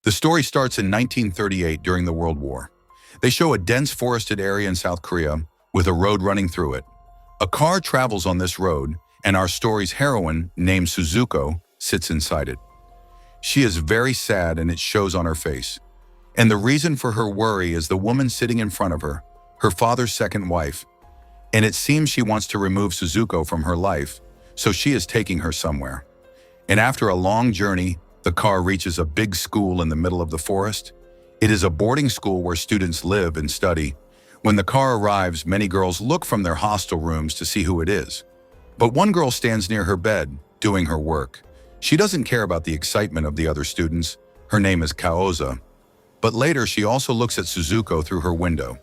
The story starts in 1938 during the World War. They show a dense forested area in South Korea with a road running through it. A car travels on this road, and our story's heroine, named Suzuko, sits inside it. She is very sad and it shows on her face. And the reason for her worry is the woman sitting in front of her, her father's second wife. And it seems she wants to remove Suzuko from her life, so she is taking her somewhere. And after a long journey, the car reaches a big school in the middle of the forest. It is a boarding school where students live and study. When the car arrives, many girls look from their hostel rooms to see who it is. But one girl stands near her bed, doing her work. She doesn't care about the excitement of the other students. Her name is Kaoza. But later, she also looks at Suzuko through her window.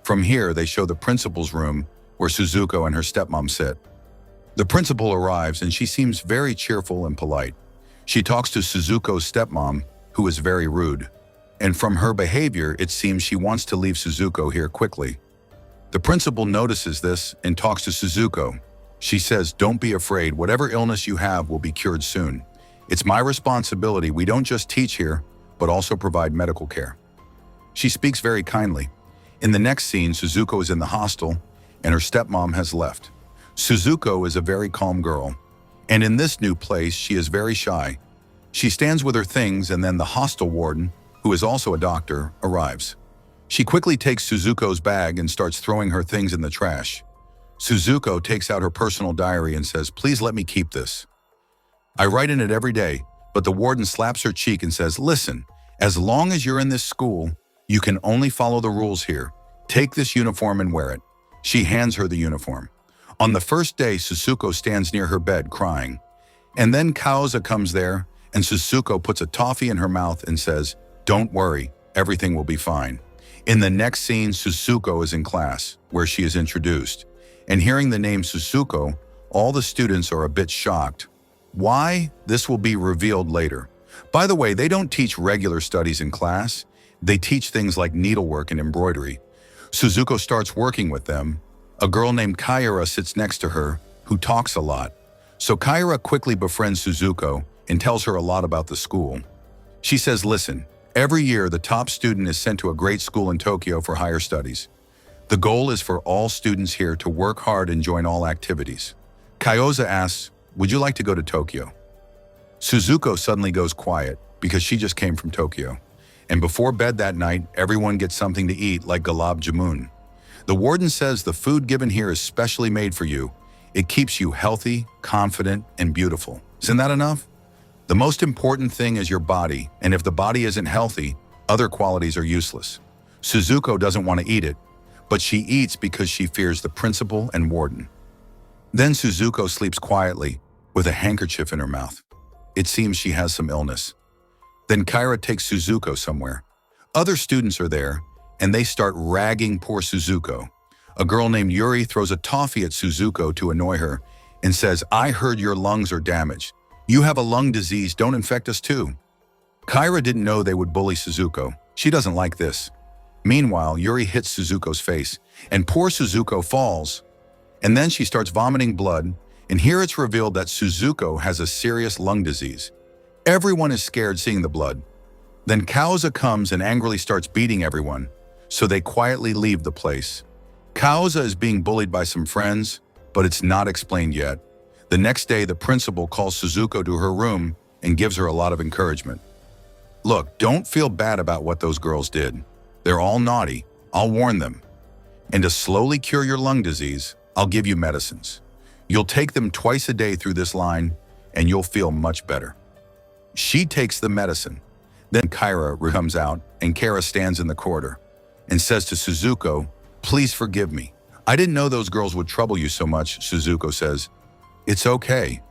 From here, they show the principal's room, where Suzuko and her stepmom sit. The principal arrives and she seems very cheerful and polite. She talks to Suzuko's stepmom, who is very rude. And from her behavior, it seems she wants to leave Suzuko here quickly. The principal notices this and talks to Suzuko. She says, "Don't be afraid, whatever illness you have will be cured soon. It's my responsibility. We don't just teach here, but also provide medical care." She speaks very kindly. In the next scene, Suzuko is in the hostel and her stepmom has left. Suzuko is a very calm girl, and in this new place, she is very shy. She stands with her things and then the hostel warden, who is also a doctor, arrives. She quickly takes Suzuko's bag and starts throwing her things in the trash. Suzuko takes out her personal diary and says, "Please let me keep this. I write in it every day," but the warden slaps her cheek and says, "Listen, as long as you're in this school, you can only follow the rules here. Take this uniform and wear it." She hands her the uniform. On the first day, Suzuko stands near her bed crying. And then Kaoza comes there, and Suzuko puts a toffee in her mouth and says, "Don't worry, everything will be fine." In the next scene, Suzuko is in class, where she is introduced. And hearing the name Suzuko, all the students are a bit shocked. Why? This will be revealed later. By the way, they don't teach regular studies in class. They teach things like needlework and embroidery. Suzuko starts working with them. A girl named Kaira sits next to her, who talks a lot. So Kaira quickly befriends Suzuko and tells her a lot about the school. She says, "Listen, every year the top student is sent to a great school in Tokyo for higher studies. The goal is for all students here to work hard and join all activities." Kaoza asks, "Would you like to go to Tokyo?" Suzuko suddenly goes quiet because she just came from Tokyo. And before bed that night, everyone gets something to eat like gulab jamun. The warden says the food given here is specially made for you. It keeps you healthy, confident, and beautiful. Isn't that enough? The most important thing is your body, and if the body isn't healthy, other qualities are useless. Suzuko doesn't want to eat it, but she eats because she fears the principal and warden. Then Suzuko sleeps quietly, with a handkerchief in her mouth. It seems she has some illness. Then Kaira takes Suzuko somewhere. Other students are there, and they start ragging poor Suzuko. A girl named Yuri throws a toffee at Suzuko to annoy her and says, "I heard your lungs are damaged. You have a lung disease, don't infect us too." Kaira didn't know they would bully Suzuko. She doesn't like this. Meanwhile, Yuri hits Suzuko's face, and poor Suzuko falls. And then she starts vomiting blood, and here it's revealed that Suzuko has a serious lung disease. Everyone is scared seeing the blood. Then Kaoza comes and angrily starts beating everyone, so they quietly leave the place. Kaoza is being bullied by some friends, but it's not explained yet. The next day, the principal calls Suzuko to her room and gives her a lot of encouragement. "Look, don't feel bad about what those girls did. They're all naughty. I'll warn them. And to slowly cure your lung disease, I'll give you medicines. You'll take them twice a day through this line, and you'll feel much better." She takes the medicine. Then Kaira comes out, and Kara stands in the corridor and says to Suzuko, "Please forgive me. I didn't know those girls would trouble you so much," Suzuko says. "It's okay.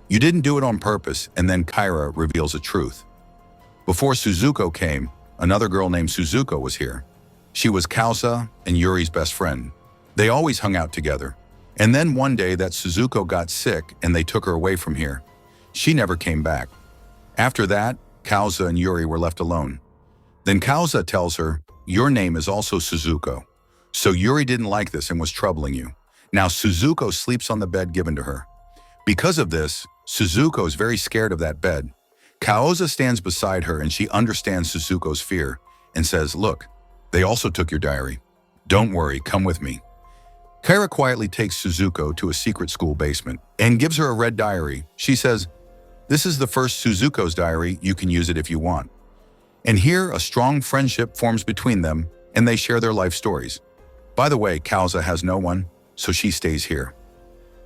You didn't do it on purpose," and then Kaira reveals a truth. Before Suzuko came, another girl named Suzuko was here. She was Kaoza and Yuri's best friend. They always hung out together. And then one day that Suzuko got sick and they took her away from here. She never came back. After that, Kaoza and Yuri were left alone. Then Kaoza tells her, "Your name is also Suzuko." So Yuri didn't like this and was troubling you. Now Suzuko sleeps on the bed given to her. Because of this, Suzuko is very scared of that bed. Kaoza stands beside her and she understands Suzuko's fear and says, "Look, they also took your diary. Don't worry, come with me." Kaira quietly takes Suzuko to a secret school basement and gives her a red diary. She says, "This is the first Suzuko's diary. You can use it if you want." And here, a strong friendship forms between them and they share their life stories. By the way, Kaoza has no one, so she stays here.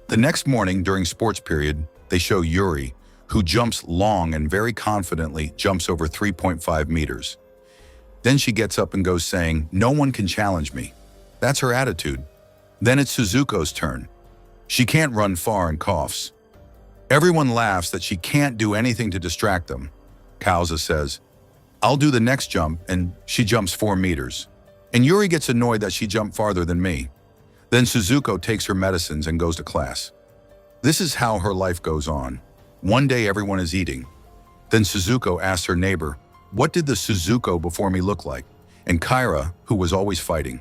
The next morning, during sports period, they show Yuri, who jumps long and very confidently jumps over 3.5 meters. Then she gets up and goes saying, "No one can challenge me." That's her attitude. Then it's Suzuko's turn. She can't run far and coughs. Everyone laughs that she can't do anything to distract them. Kaoza says, "I'll do the next jump," and she jumps 4 meters. And Yuri gets annoyed that she jumped farther than me. Then Suzuko takes her medicines and goes to class. This is how her life goes on. One day everyone is eating. Then Suzuko asks her neighbor, "What did the Suzuko before me look like?" And Kaira, who was always fighting,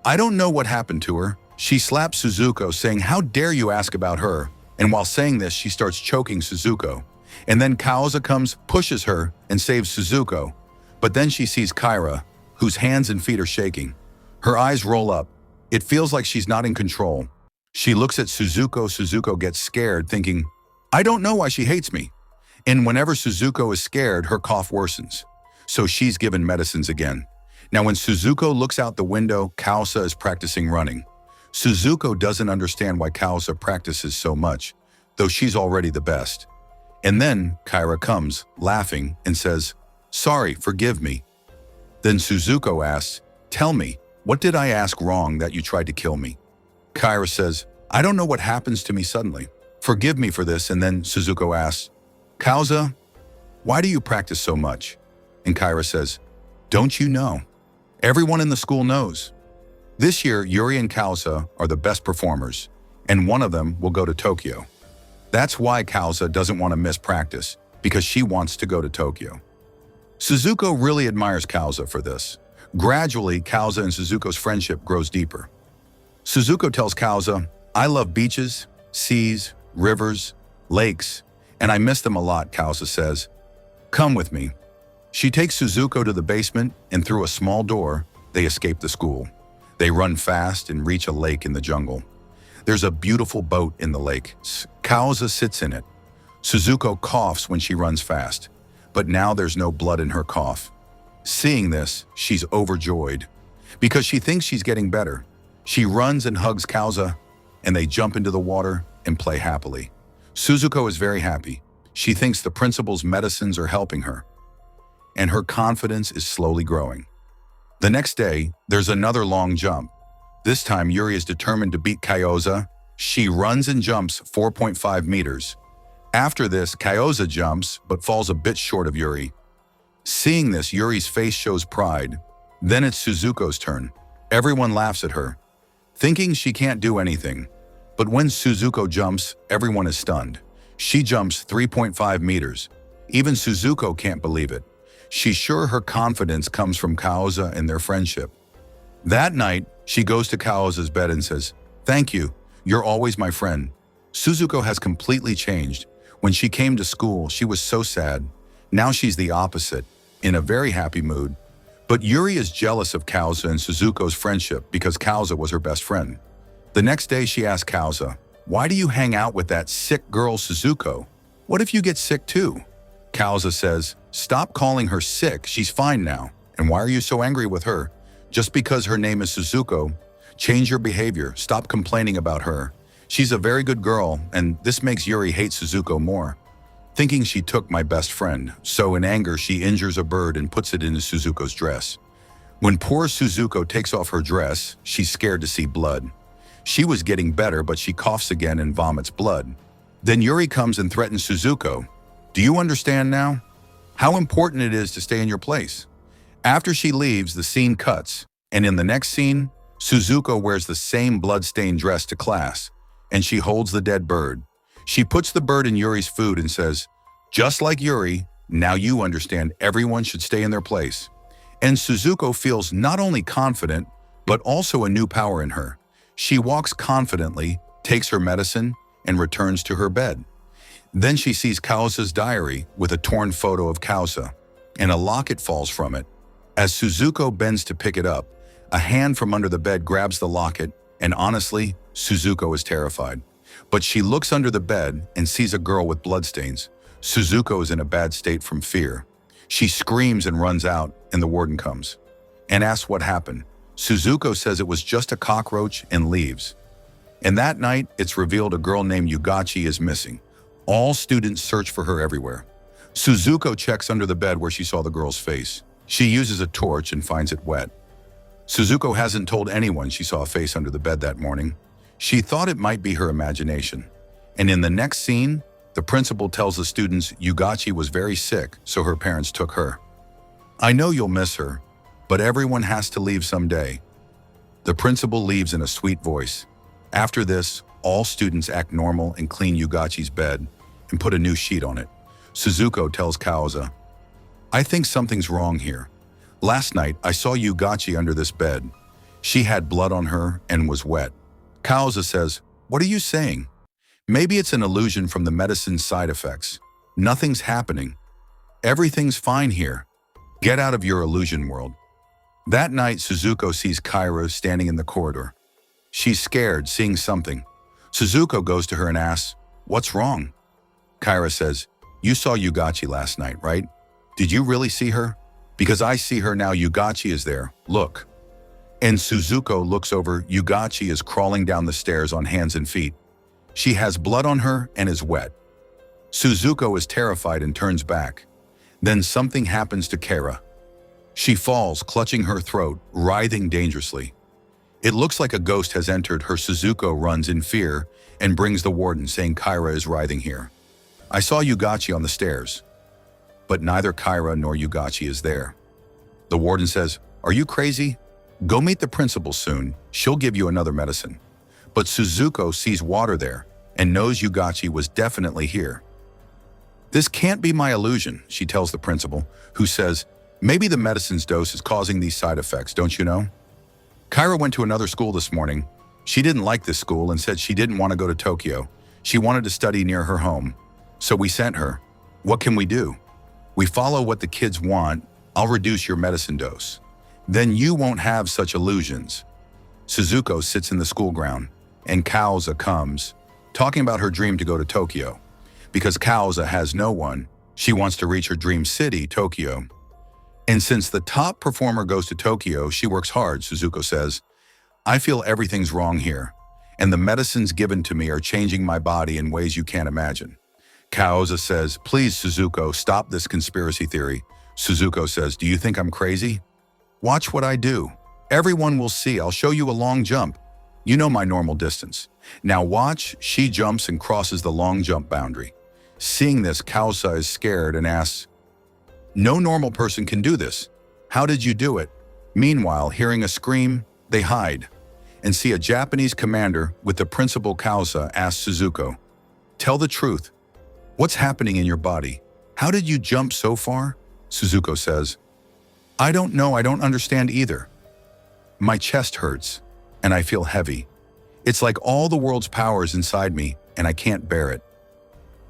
"I don't know what happened to her." She slaps Suzuko, saying, "How dare you ask about her?" And while saying this, she starts choking Suzuko. And then Kaoza comes, pushes her, and saves Suzuko. But then she sees Kaira, whose hands and feet are shaking. Her eyes roll up. It feels like she's not in control. She looks at Suzuko. Suzuko gets scared, thinking, "I don't know why she hates me." And whenever Suzuko is scared, her cough worsens. So she's given medicines again. Now when Suzuko looks out the window, Kaoza is practicing running. Suzuko doesn't understand why Kaoza practices so much, though she's already the best. And then Kaira comes, laughing, and says, "Sorry, forgive me." Then Suzuko asks, "Tell me, what did I ask wrong that you tried to kill me?" Kaira says, "I don't know what happens to me suddenly. Forgive me for this." And then Suzuko asks, "Kaoza, why do you practice so much?" And Kaira says, "Don't you know? Everyone in the school knows." This year, Yuri and Kaoza are the best performers, and one of them will go to Tokyo. That's why Kaoza doesn't want to miss practice, because she wants to go to Tokyo. Suzuko really admires Kaoza for this. Gradually, Kaoza and Suzuko's friendship grows deeper. Suzuko tells Kaoza, "I love beaches, seas, rivers, lakes, and I miss them a lot," Kaoza says. "Come with me." She takes Suzuko to the basement, and through a small door, they escape the school. They run fast and reach a lake in the jungle. There's a beautiful boat in the lake. Kaoza sits in it. Suzuko coughs when she runs fast, but now there's no blood in her cough. Seeing this, she's overjoyed because she thinks she's getting better. She runs and hugs Kaoza, and they jump into the water and play happily. Suzuko is very happy. She thinks the principal's medicines are helping her, and her confidence is slowly growing. The next day, there's another long jump. This time, Yuri is determined to beat Kaoza. She runs and jumps 4.5 meters. After this, Kaoza jumps, but falls a bit short of Yuri. Seeing this, Yuri's face shows pride. Then it's Suzuko's turn. Everyone laughs at her, thinking she can't do anything. But when Suzuko jumps, everyone is stunned. She jumps 3.5 meters. Even Suzuko can't believe it. She's sure her confidence comes from Kaoza and their friendship. That night, she goes to Kaoza's bed and says, "Thank you, you're always my friend." Suzuko has completely changed. When she came to school, she was so sad. Now she's the opposite, in a very happy mood. But Yuri is jealous of Kaoza and Suzuko's friendship because Kaoza was her best friend. The next day, she asks Kaoza, "Why do you hang out with that sick girl Suzuko? What if you get sick too?" Kaoza says, "Stop calling her sick, she's fine now. And why are you so angry with her? Just because her name is Suzuko, change your behavior, stop complaining about her. She's a very good girl, and this makes Yuri hate Suzuko more. Thinking she took my best friend, so in anger she injures a bird and puts it into Suzuko's dress. When poor Suzuko takes off her dress, she's scared to see blood. She was getting better, but she coughs again and vomits blood. Then Yuri comes and threatens Suzuko. Do you understand now? How important it is to stay in your place? After she leaves, the scene cuts, and in the next scene, Suzuko wears the same blood-stained dress to class, and she holds the dead bird. She puts the bird in Yuri's food and says, "Just like Yuri, now you understand everyone should stay in their place." And Suzuko feels not only confident, but also a new power in her. She walks confidently, takes her medicine, and returns to her bed. Then she sees Kaosa's diary with a torn photo of Kaosa, and a locket falls from it. As Suzuko bends to pick it up, a hand from under the bed grabs the locket, and honestly, Suzuko is terrified. But she looks under the bed and sees a girl with bloodstains. Suzuko is in a bad state from fear. She screams and runs out, and the warden comes and asks what happened. Suzuko says it was just a cockroach and leaves. And that night, it's revealed a girl named Yugachi is missing. All students search for her everywhere. Suzuko checks under the bed where she saw the girl's face. She uses a torch and finds it wet. Suzuko hasn't told anyone she saw a face under the bed that morning. She thought it might be her imagination. And in the next scene, the principal tells the students Yugachi was very sick, so her parents took her. I know you'll miss her, but everyone has to leave someday. The principal leaves in a sweet voice. After this, all students act normal and clean Yugachi's bed and put a new sheet on it. Suzuko tells Kaosa, I think something's wrong here. Last night, I saw Yugachi under this bed. She had blood on her and was wet. Kaosa says, what are you saying? Maybe it's an illusion from the medicine's side effects. Nothing's happening. Everything's fine here. Get out of your illusion world. That night, Suzuko sees Kyra standing in the corridor. She's scared, seeing something. Suzuko goes to her and asks, what's wrong? Kyra says, you saw Yugachi last night, right? Did you really see her? Because I see her now. Yugachi is there. Look. And Suzuko looks over. Yugachi is crawling down the stairs on hands and feet. She has blood on her and is wet. Suzuko is terrified and turns back. Then something happens to Kyra. She falls, clutching her throat, writhing dangerously. It looks like a ghost has entered her. Suzuko runs in fear and brings the warden, saying Kyra is writhing here. I saw Yugachi on the stairs, but neither Kyra nor Yugachi is there. The warden says, are you crazy? Go meet the principal soon. She'll give you another medicine. But Suzuko sees water there and knows Yugachi was definitely here. This can't be my illusion, she tells the principal, who says, maybe the medicine's dose is causing these side effects, don't you know? Kyra went to another school this morning. She didn't like this school and said she didn't want to go to Tokyo. She wanted to study near her home. So we sent her. What can we do? We follow what the kids want. I'll reduce your medicine dose. Then you won't have such illusions. Suzuko sits in the school ground, and Kaosa comes, talking about her dream to go to Tokyo. Because Kaosa has no one, she wants to reach her dream city, Tokyo. And since the top performer goes to Tokyo, she works hard, Suzuko says. I feel everything's wrong here, and the medicines given to me are changing my body in ways you can't imagine. Kaosa says, please, Suzuko, stop this conspiracy theory. Suzuko says, do you think I'm crazy? Watch what I do. Everyone will see. I'll show you a long jump. You know my normal distance. Now watch. She jumps and crosses the long jump boundary. Seeing this, Kaosa is scared and asks, no normal person can do this. How did you do it? Meanwhile, hearing a scream, they hide and see a Japanese commander with the principal. Kaosa asks Suzuko, tell the truth. What's happening in your body? How did you jump so far? Suzuko says, I don't know. I don't understand either. My chest hurts and I feel heavy. It's like all the world's power is inside me and I can't bear it.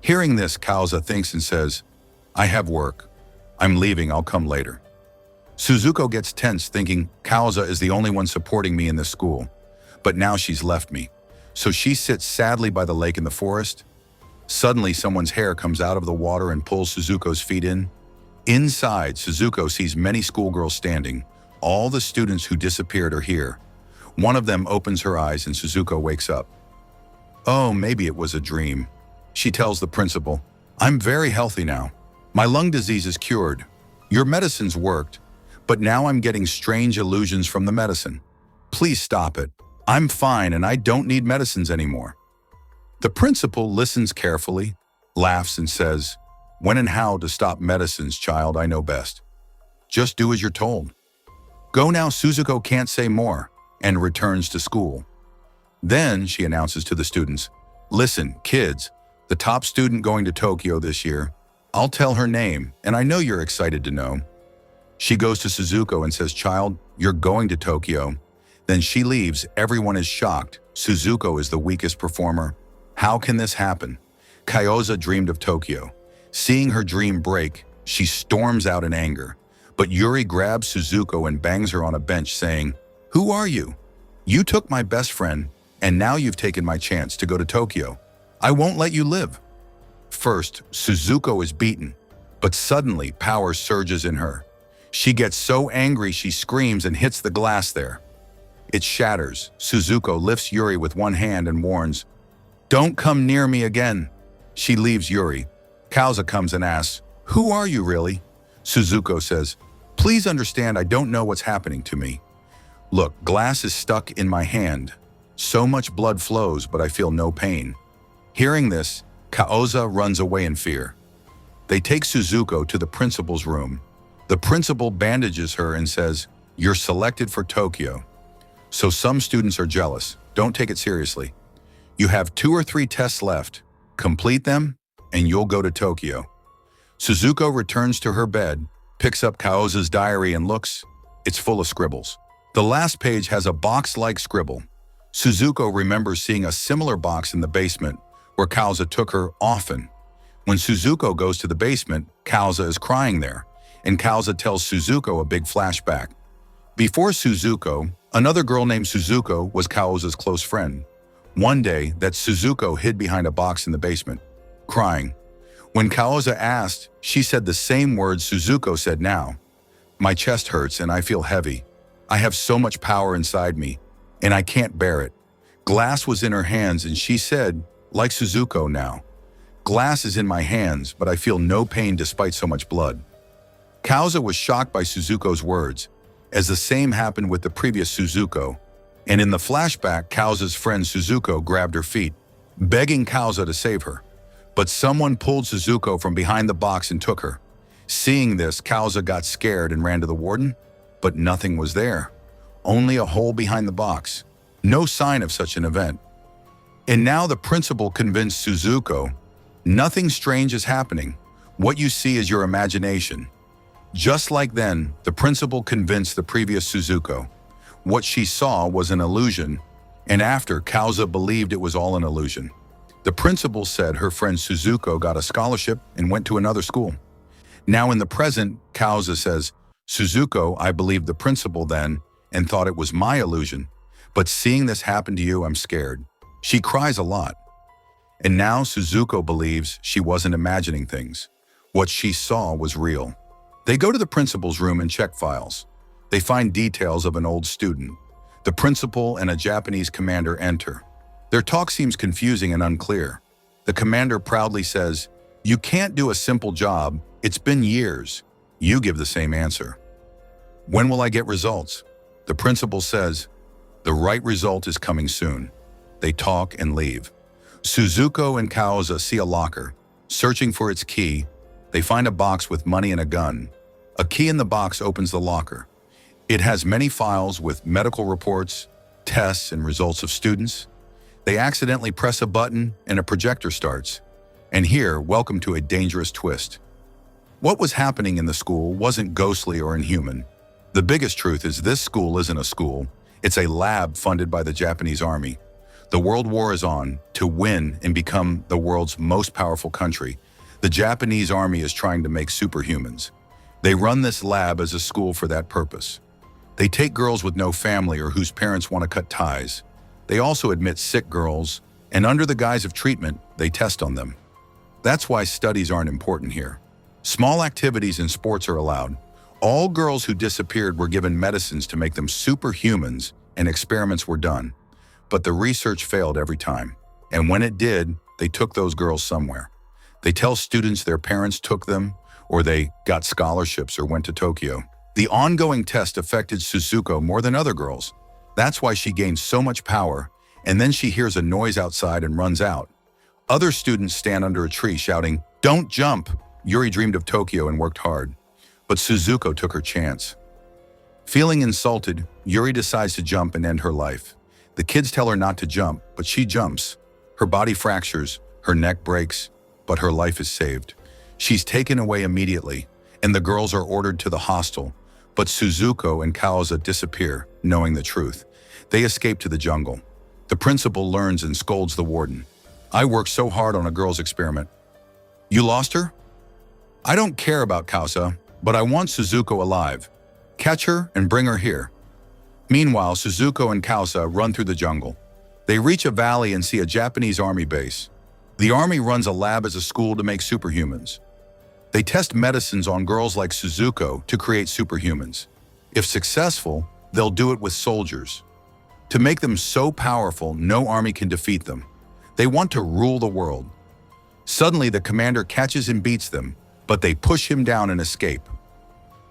Hearing this, Kaosa thinks and says, I have work. I'm leaving. I'll come later. Suzuko gets tense, thinking Kaosa is the only one supporting me in this school. But now she's left me. So she sits sadly by the lake in the forest. Suddenly, someone's hair comes out of the water and pulls Suzuko's feet in. Inside, Suzuko sees many schoolgirls standing. All the students who disappeared are here. One of them opens her eyes and Suzuko wakes up. Oh, maybe it was a dream. She tells the principal, I'm very healthy now. My lung disease is cured. Your medicines worked, but now I'm getting strange illusions from the medicine. Please stop it. I'm fine and I don't need medicines anymore. The principal listens carefully, laughs and says, when and how to stop medicines, child, I know best. Just do as you're told. Go now. Suzuko can't say more and returns to school. Then she announces to the students, listen, kids, the top student going to Tokyo this year, I'll tell her name, and I know you're excited to know. She goes to Suzuko and says, child, you're going to Tokyo. Then she leaves. Everyone is shocked. Suzuko is the weakest performer. How can this happen? Kyoza dreamed of Tokyo. Seeing her dream break, she storms out in anger. But Yuri grabs Suzuko and bangs her on a bench, saying, "Who are you? You took my best friend, and now you've taken my chance to go to Tokyo. I won't let you live." First, Suzuko is beaten, but suddenly power surges in her. She gets so angry she screams and hits the glass there. It shatters. Suzuko lifts Yuri with one hand and warns, "Don't come near me again." She leaves Yuri. Kyoza comes and asks, "Who are you really?" Suzuko says, "Please understand, I don't know what's happening to me. Look, glass is stuck in my hand. So much blood flows, but I feel no pain." Hearing this, Kyoza runs away in fear. They take Suzuko to the principal's room. The principal bandages her and says, "You're selected for Tokyo." So some students are jealous. Don't take it seriously. You have 2 or 3 tests left. Complete them, and you'll go to Tokyo. Suzuko returns to her bed, picks up Kyoza's diary and looks. It's full of scribbles. The last page has a box-like scribble. Suzuko remembers seeing a similar box in the basement where Kyoza took her often. When Suzuko goes to the basement, Kyoza is crying there, and Kyoza tells Suzuko a big flashback. Before Suzuko, another girl named Suzuko was Kyoza's close friend. One day, that Suzuko hid behind a box in the basement, crying. When Kyoza asked, she said the same words Suzuko said now. "My chest hurts and I feel heavy. I have so much power inside me, and I can't bear it." Glass was in her hands and she said, like Suzuko now, "Glass is in my hands, but I feel no pain despite so much blood." Kyoza was shocked by Suzuko's words, as the same happened with the previous Suzuko. And in the flashback, Kyoza's friend Suzuko grabbed her feet, begging Kyoza to save her. But someone pulled Suzuko from behind the box and took her. Seeing this, Kyoza got scared and ran to the warden, but nothing was there. Only a hole behind the box. No sign of such an event. And now the principal convinced Suzuko, "Nothing strange is happening. What you see is your imagination." Just like then, the principal convinced the previous Suzuko. What she saw was an illusion, and after, Kyoza believed it was all an illusion. The principal said her friend Suzuko got a scholarship and went to another school. Now in the present, Kyoza says, "Suzuko, I believed the principal then and thought it was my illusion. But seeing this happen to you, I'm scared." She cries a lot. And now Suzuko believes she wasn't imagining things. What she saw was real. They go to the principal's room and check files. They find details of an old student. The principal and a Japanese commander enter. Their talk seems confusing and unclear. The commander proudly says, "You can't do a simple job. It's been years." You give the same answer. "When will I get results?" The principal says, "The right result is coming soon." They talk and leave. Suzuko and Kyoza see a locker. Searching for its key, they find a box with money and a gun. A key in the box opens the locker. It has many files with medical reports, tests, and results of students. They accidentally press a button and a projector starts. And here, welcome to a dangerous twist. What was happening in the school wasn't ghostly or inhuman. The biggest truth is this school isn't a school. It's a lab funded by the Japanese army. The World War is on to win and become the world's most powerful country. The Japanese army is trying to make superhumans. They run this lab as a school for that purpose. They take girls with no family or whose parents want to cut ties. They also admit sick girls, and under the guise of treatment, they test on them. That's why studies aren't important here. Small activities and sports are allowed. All girls who disappeared were given medicines to make them superhumans, and experiments were done. But the research failed every time. And when it did, they took those girls somewhere. They tell students their parents took them, or they got scholarships or went to Tokyo. The ongoing test affected Suzuko more than other girls. That's why she gained so much power, and then she hears a noise outside and runs out. Other students stand under a tree shouting, "Don't jump!" Yuri dreamed of Tokyo and worked hard, but Suzuko took her chance. Feeling insulted, Yuri decides to jump and end her life. The kids tell her not to jump, but she jumps. Her body fractures, her neck breaks, but her life is saved. She's taken away immediately, and the girls are ordered to the hostel, but Suzuko and Kyoza disappear, knowing the truth. They escape to the jungle. The principal learns and scolds the warden. I worked so hard on a girl's experiment. You lost her? I don't care about Kausa, but I want Suzuko alive. Catch her and bring her here. Meanwhile, Suzuko and Kausa run through the jungle. They reach a valley and see a Japanese army base. The army runs a lab as a school to make superhumans. They test medicines on girls like Suzuko to create superhumans. If successful, they'll do it with soldiers. To make them so powerful, no army can defeat them. They want to rule the world. Suddenly, the commander catches and beats them, but they push him down and escape.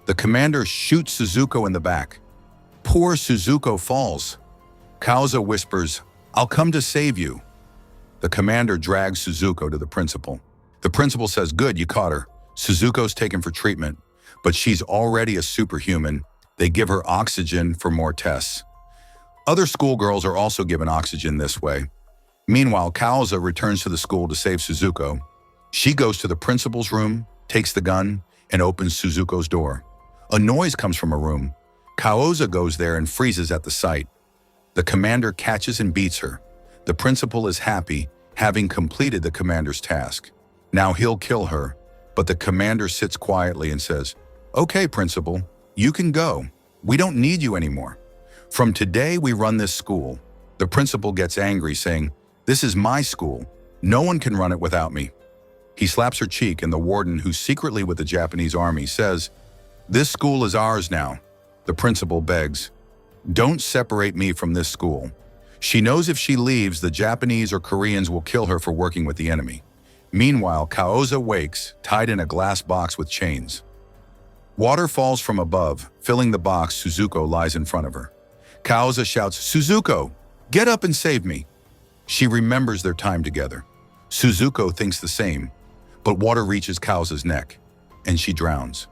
The commander shoots Suzuko in the back. Poor Suzuko falls. Kausa whispers, "I'll come to save you." The commander drags Suzuko to the principal. The principal says, "Good, you caught her." Suzuko's taken for treatment, but she's already a superhuman. They give her oxygen for more tests. Other schoolgirls are also given oxygen this way. Meanwhile, Kausa returns to the school to save Suzuko. She goes to the principal's room, takes the gun, and opens Suzuko's door. A noise comes from a room. Kausa goes there and freezes at the sight. The commander catches and beats her. The principal is happy, having completed the commander's task. Now he'll kill her, but the commander sits quietly and says, "Okay, principal, you can go. We don't need you anymore. From today, we run this school." The principal gets angry, saying, "This is my school. No one can run it without me." He slaps her cheek, and the warden, who's secretly with the Japanese army, says, "This school is ours now." The principal begs, "Don't separate me from this school." She knows if she leaves, the Japanese or Koreans will kill her for working with the enemy. Meanwhile, Kausa wakes, tied in a glass box with chains. Water falls from above, filling the box. Suzuko lies in front of her. Kausa shouts, "Suzuko, get up and save me." She remembers their time together. Suzuko thinks the same, but water reaches Kausa's neck, and she drowns.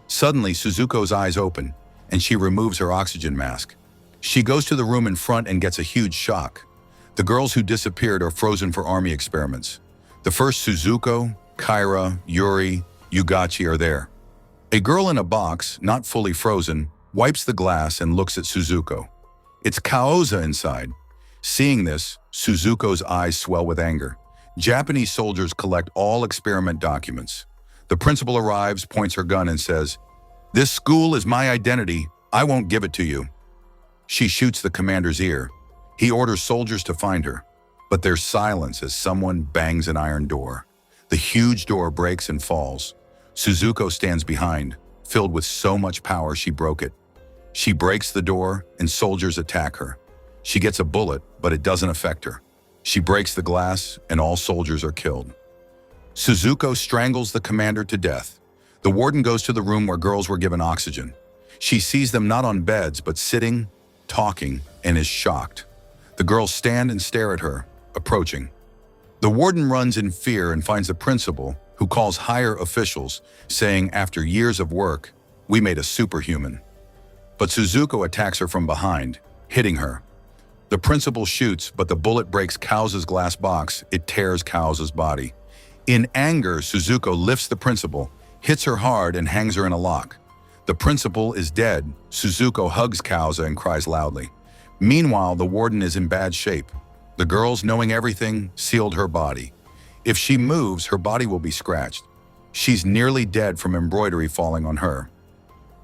Suddenly, Suzuko's eyes open, and she removes her oxygen mask. She goes to the room in front and gets a huge shock. The girls who disappeared are frozen for army experiments. The first Suzuko, Kaira, Yuri, Yugachi are there. A girl in a box, not fully frozen, wipes the glass and looks at Suzuko. It's Kausa inside. Seeing this, Suzuko's eyes swell with anger. Japanese soldiers collect all experiment documents. The principal arrives, points her gun, and says, "This school is my identity. I won't give it to you." She shoots the commander's ear. He orders soldiers to find her, but there's silence as someone bangs an iron door. The huge door breaks and falls. Suzuko stands behind, filled with so much power she broke it. She breaks the door, and soldiers attack her. She gets a bullet, but it doesn't affect her. She breaks the glass, and all soldiers are killed. Suzuko strangles the commander to death. The warden goes to the room where girls were given oxygen. She sees them not on beds, but sitting, talking, and is shocked. The girls stand and stare at her, approaching. The warden runs in fear and finds the principal, who calls higher officials, saying, "After years of work, we made a superhuman." But Suzuko attacks her from behind, hitting her. The principal shoots, but the bullet breaks Kausa's glass box. It tears Kausa's body. In anger, Suzuko lifts the principal, hits her hard, and hangs her in a lock. The principal is dead. Suzuko hugs Kausa and cries loudly. Meanwhile, the warden is in bad shape. The girls, knowing everything, sealed her body. If she moves, her body will be scratched. She's nearly dead from embroidery falling on her.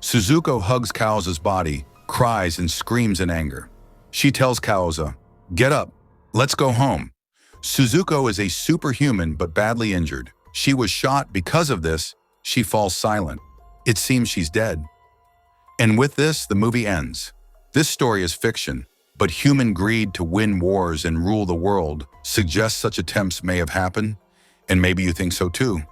Suzuko hugs Kausa's body, cries, and screams in anger. She tells Kausa, "Get up, let's go home." Suzuko is a superhuman but badly injured. She was shot. Because of this, she falls silent. It seems she's dead. And with this, the movie ends. This story is fiction, but human greed to win wars and rule the world suggests such attempts may have happened, and maybe you think so too.